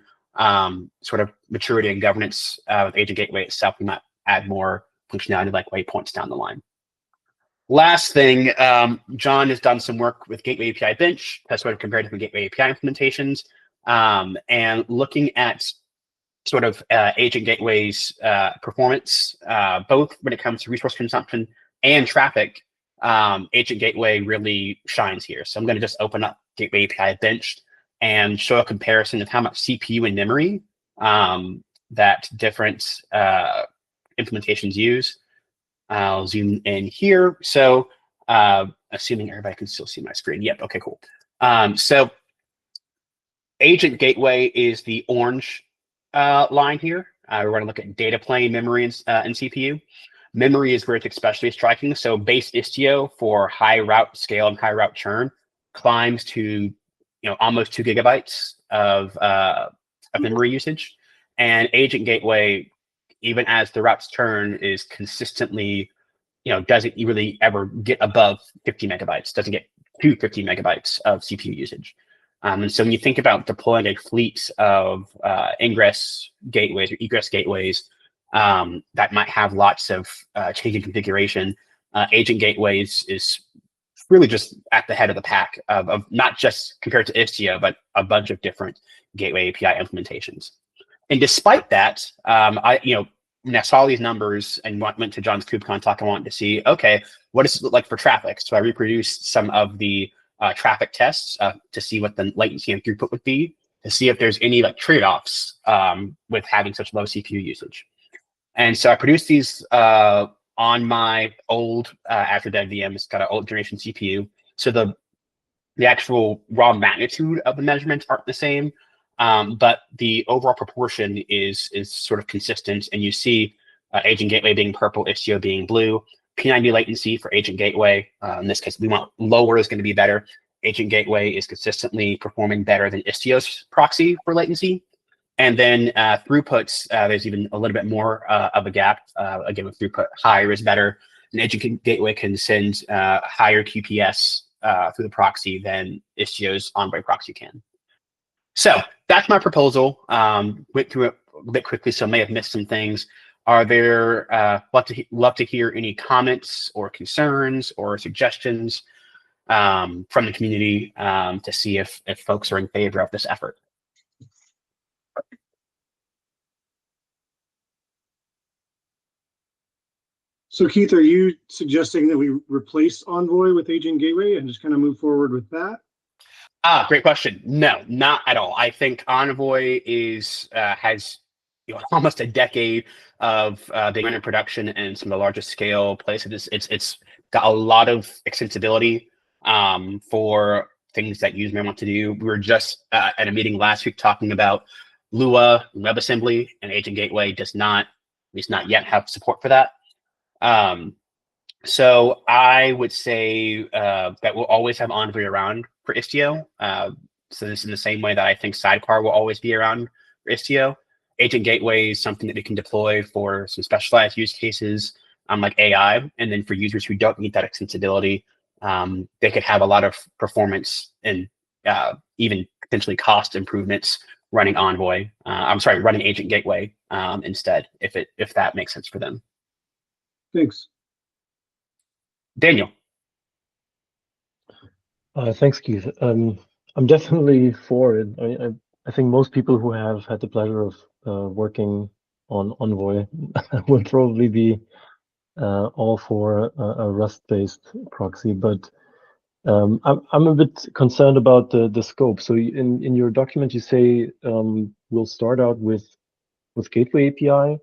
S4: sort of maturity and governance with Agent Gateway itself, we might add more functionality like waypoints down the line. Last thing, John has done some work with Gateway API Bench, that's sort of compared to the Gateway API implementations, and looking at sort of Agent Gateway's performance, both when it comes to resource consumption and traffic. Agent Gateway really shines here. So I'm going to just open up Gateway API Bench and show a comparison of how much CPU and memory that different implementations use. I'll zoom in here. So assuming everybody can still see my screen. Yep, okay, cool. So Agent Gateway is the orange line here. We're going to look at data plane, memory, and CPU. Memory is where it's especially striking. So base Istio for high route scale and high route churn climbs to almost 2 gigabytes of memory usage. And Agent Gateway, even as the routes turn, is consistently, doesn't really ever get above 50 megabytes, doesn't get to 50 megabytes of CPU usage. And so when you think about deploying a fleet of ingress gateways or egress gateways that might have lots of changing configuration, Agent Gateway is really just at the head of the pack of not just compared to Istio, but a bunch of different Gateway API implementations. And despite that, when I saw these numbers and went to John's KubeCon talk, I wanted to see, okay, what does it look like for traffic? So I reproduced some of the traffic tests to see what the latency and throughput would be, to see if there's any trade-offs with having such low CPU usage. And so I produced these on my old Azure Dev VM. It's got an old generation CPU. So the actual raw magnitude of the measurements aren't the same, but the overall proportion is sort of consistent. And you see Agent Gateway being purple, Istio being blue. P90 latency for Agent Gateway. In this case, we want lower is going to be better. Agent Gateway is consistently performing better than Istio's proxy for latency. And then throughputs, there's even a little bit more of a gap. Again, with throughput, higher is better. And Agent Gateway can send higher QPS through the proxy than Istio's Envoy proxy can. So that's my proposal. Went through it a bit quickly, so I may have missed some things. Are there, love to hear any comments or concerns or suggestions from the community to see if folks are in favor of this effort.
S1: So Keith, are you suggesting that we replace Envoy with Agent Gateway and just kind of move forward with that?
S4: Great question. No, not at all. I think Envoy has almost a decade of being in production and some of the largest scale places. It's got a lot of extensibility for things that users may want to do. We were just at a meeting last week talking about Lua and WebAssembly, and Agent Gateway does not, at least not yet, have support for that. So I would say that we'll always have Envoy around for Istio. So this in the same way that I think Sidecar will always be around for Istio. Agent Gateway is something that we can deploy for some specialized use cases, like AI. And then for users who don't need that extensibility, they could have a lot of performance and even potentially cost improvements running Envoy. I'm sorry, running Agent Gateway instead, if that makes sense for them.
S1: Thanks.
S4: Daniel.
S6: Thanks, Keith. I'm definitely for it. I think most people who have had the pleasure of working on Envoy will probably be all for a Rust-based proxy, but I'm a bit concerned about the scope. So in your document, you say we'll start out with Gateway API.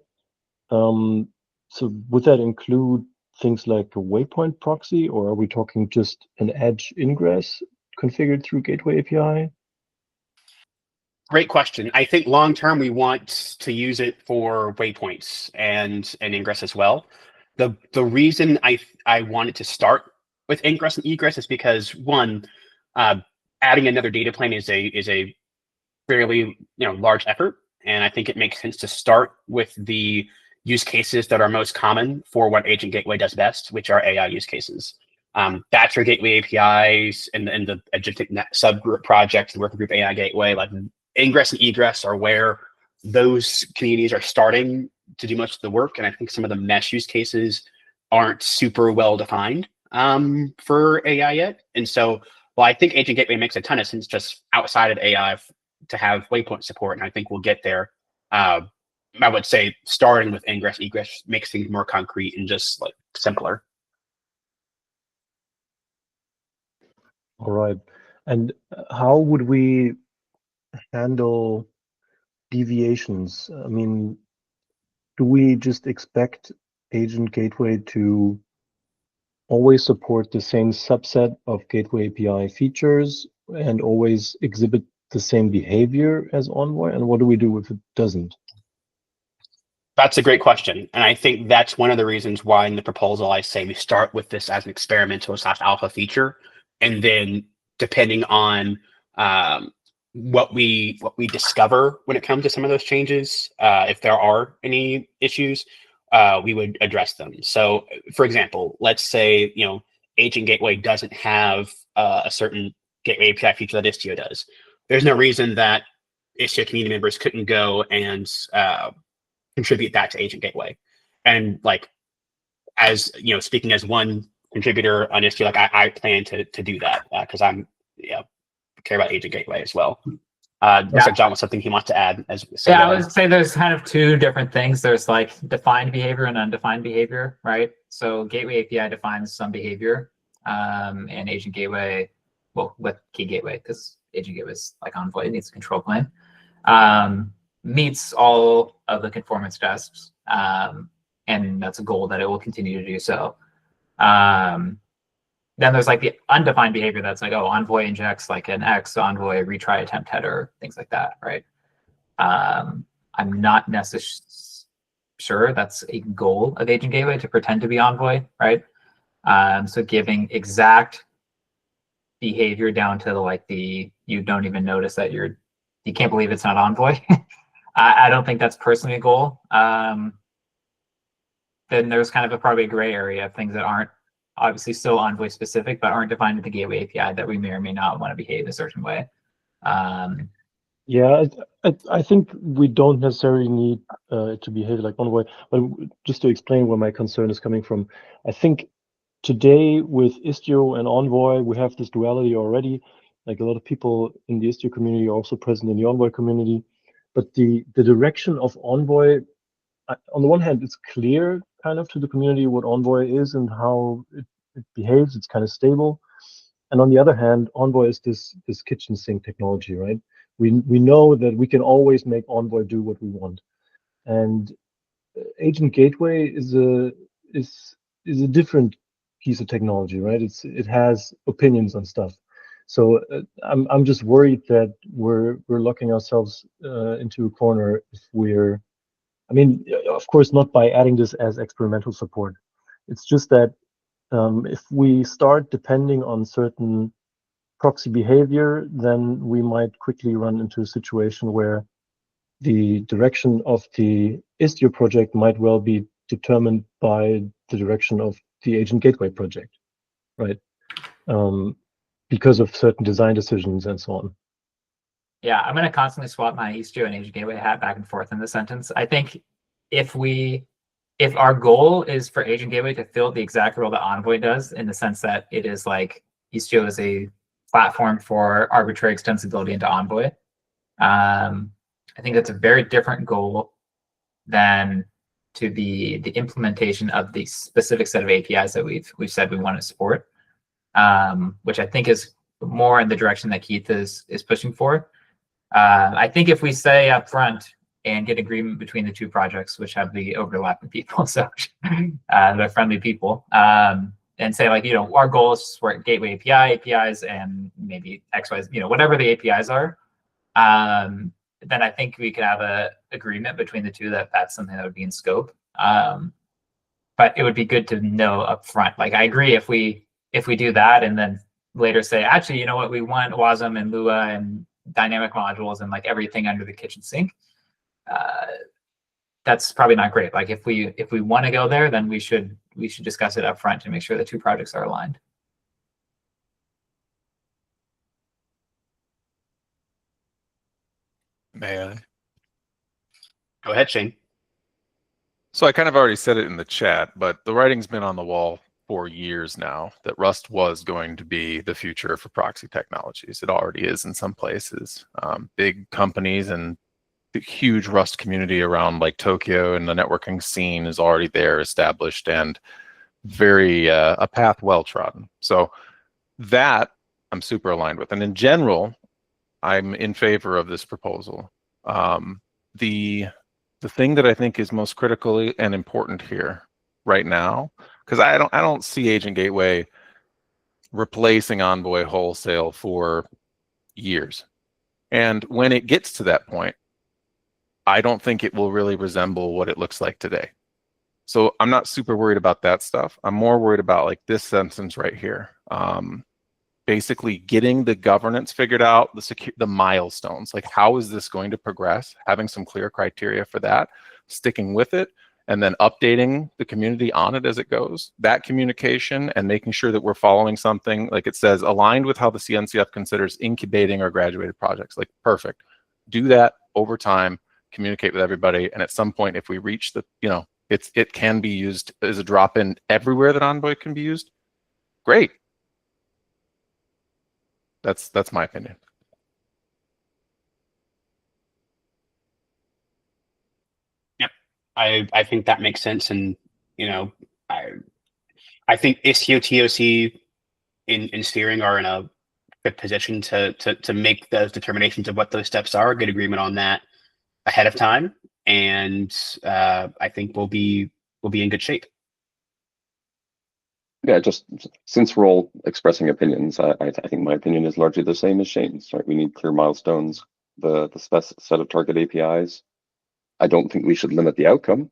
S6: So would that include things like a waypoint proxy, or are we talking just an edge ingress configured through Gateway API?
S4: Great question. I think long term we want to use it for waypoints and ingress as well. The reason I wanted to start with ingress and egress is because one, adding another data plane is a fairly large effort, and I think it makes sense to start with the use cases that are most common for what Agent Gateway does best, which are AI use cases. That's your Gateway APIs and the agentic net subgroup project, the working group AI Gateway, like ingress and egress are where those communities are starting to do much of the work. And I think some of the mesh use cases aren't super well defined for AI yet. And so, well, I think Agent Gateway makes a ton of sense just outside of AI to have waypoint support. And I think we'll get there. I would say starting with ingress, egress makes things more concrete and just like simpler.
S6: All right. And how would we handle deviations? I mean, do we just expect Agent Gateway to always support the same subset of Gateway API features and always exhibit the same behavior as Envoy? And what do we do if it doesn't?
S4: That's a great question. And I think that's one of the reasons why in the proposal I say we start with this as an experimental / alpha feature. And then depending on what we discover when it comes to some of those changes, if there are any issues, we would address them. So for example, let's say, Agent Gateway doesn't have a certain Gateway API feature that Istio does. There's no reason that Istio community members couldn't go and contribute that to Agent Gateway. And like, as speaking as one contributor on Istio, like I plan to do that because I'm care about Agent Gateway as well. Looks like John wants something he wants to add.
S7: I would say there's kind of two different things. There's like defined behavior and undefined behavior, right? So Gateway API defines some behavior, and Agent Gateway, well, with Key Gateway, because Agent Gateway is like Envoy, it needs a control plane, meets all of the conformance tests, and that's a goal that it will continue to do so. Then there's like the undefined behavior that's like, oh, Envoy injects like an X, Envoy retry attempt header, things like that, right? I'm not necessarily sure that's a goal of Agent Gateway to pretend to be Envoy, right? So giving exact behavior down to like you don't even notice that you can't believe it's not Envoy. I don't think that's personally a goal. Then there's kind of probably a gray area of things that aren't obviously still Envoy specific, but aren't defined in the Gateway API that we may or may not want to behave a certain way.
S6: Yeah, I think we don't necessarily need to behave like Envoy, but just to explain where my concern is coming from, I think today with Istio and Envoy, we have this duality already. Like a lot of people in the Istio community are also present in the Envoy community, but the direction of Envoy, on the one hand, it's clear kind of to the community what Envoy is and how it behaves. It's kind of stable. And on the other hand, Envoy is this kitchen sink technology, right? We know that we can always make Envoy do what we want. And Agent Gateway is a different piece of technology, right? It has opinions on stuff. So I'm just worried that we're locking ourselves into a corner if we're, I mean, of course, not by adding this as experimental support. It's just that if we start depending on certain proxy behavior, then we might quickly run into a situation where the direction of the Istio project might well be determined by the direction of the agent gateway project, right? Because of certain design decisions and so on.
S7: Yeah, I'm going to constantly swap my Istio and agent gateway hat back and forth in the sentence. I think if our goal is for agent gateway to fill the exact role that Envoy does, in the sense that it is like Istio is a platform for arbitrary extensibility into Envoy, I think that's a very different goal than to be the implementation of the specific set of APIs that we've said we want to support, which I think is more in the direction that Keith is pushing for. I think if we say up front and get agreement between the two projects, which have the overlapping people, so they're friendly people, and say like, our goal is to support gateway APIs, and maybe XY, whatever the APIs are, then I think we could have a agreement between the two that that's something that would be in scope. But it would be good to know up front. Like, I agree if we do that and then later say, actually, you know what, we want WASM and Lua and dynamic modules and like everything under the kitchen sink. That's probably not great. Like if we want to go there, then we should discuss it up front to make sure the two projects are aligned.
S3: May I?
S4: Go ahead, Shane.
S3: So I kind of already said it in the chat, but the writing's been on the wall for years now that Rust was going to be the future for proxy technologies. It already is in some places. Big companies and the huge Rust community around like Tokyo and the networking scene is already there, established, and very a path well trodden. So that I'm super aligned with. And in general, I'm in favor of this proposal. The thing that I think is most critical and important here right now, because I don't see Agent Gateway replacing Envoy wholesale for years. And when it gets to that point, I don't think it will really resemble what it looks like today. So I'm not super worried about that stuff. I'm more worried about like this sentence right here. Basically getting the governance figured out, the milestones, like how is this going to progress, having some clear criteria for that, sticking with it, and then updating the community on it as it goes. That communication and making sure that we're following something, like it says, aligned with how the CNCF considers incubating our graduated projects. Like, perfect. Do that over time, communicate with everybody, and at some point, if we reach the, it can be used as a drop-in everywhere that Envoy can be used, great. That's my opinion.
S4: Yep, I think that makes sense, and I think Istio TOC in steering are in a good position to make those determinations of what those steps are. Good agreement on that ahead of time, and I think we'll be in good shape.
S2: Yeah, just since we're all expressing opinions, I think my opinion is largely the same as Shane's. Right, we need clear milestones, the set of target APIs. I don't think we should limit the outcome,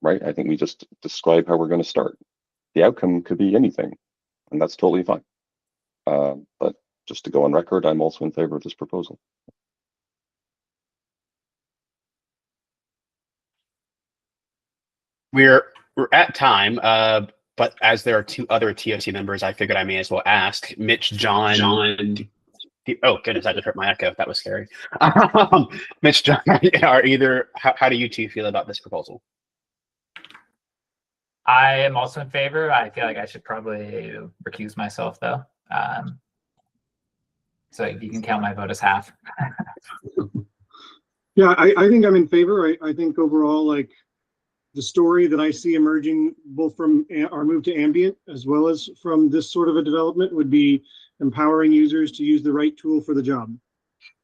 S2: right? I think we just describe how we're going to start. The outcome could be anything, and that's totally fine. But just to go on record, I'm also in favor of this proposal.
S4: We're at time, but as there are two other TOC members, I figured I may as well ask. Mitch, John. Oh goodness, I just hurt my echo. That was scary. Mitch, John, are either? How do you two feel about this proposal?
S7: I am also in favor. I feel like I should probably recuse myself, though. So you can count my vote as half.
S1: Yeah, I think I'm in favor. I think overall, like, the story that I see emerging both from our move to ambient as well as from this sort of a development would be empowering users to use the right tool for the job.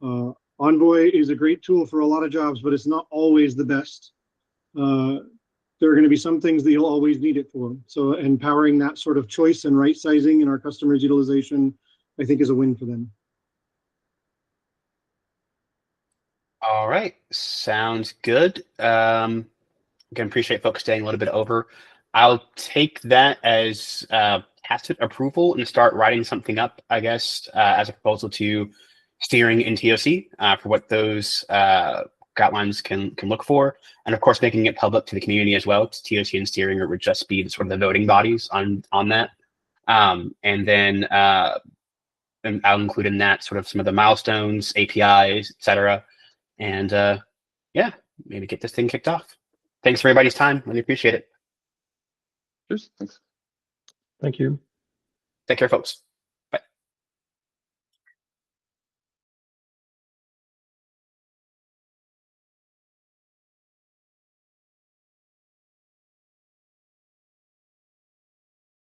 S1: Envoy is a great tool for a lot of jobs, but it's not always the best. There are going to be some things that you'll always need it for. So empowering that sort of choice and right sizing in our customers' utilization, I think, is a win for them.
S4: All right, sounds good. Again, appreciate folks staying a little bit over. I'll take that as tacit approval and start writing something up, I guess, as a proposal to steering in TOC for what those guidelines can look for, and of course making it public to the community as well. TOC and steering would just be sort of the voting bodies on that, and then and I'll include in that sort of some of the milestones, APIs, etc. And yeah, maybe get this thing kicked off. Thanks for everybody's time. Really appreciate it.
S2: Cheers. Thanks.
S6: Thank you.
S4: Take care, folks.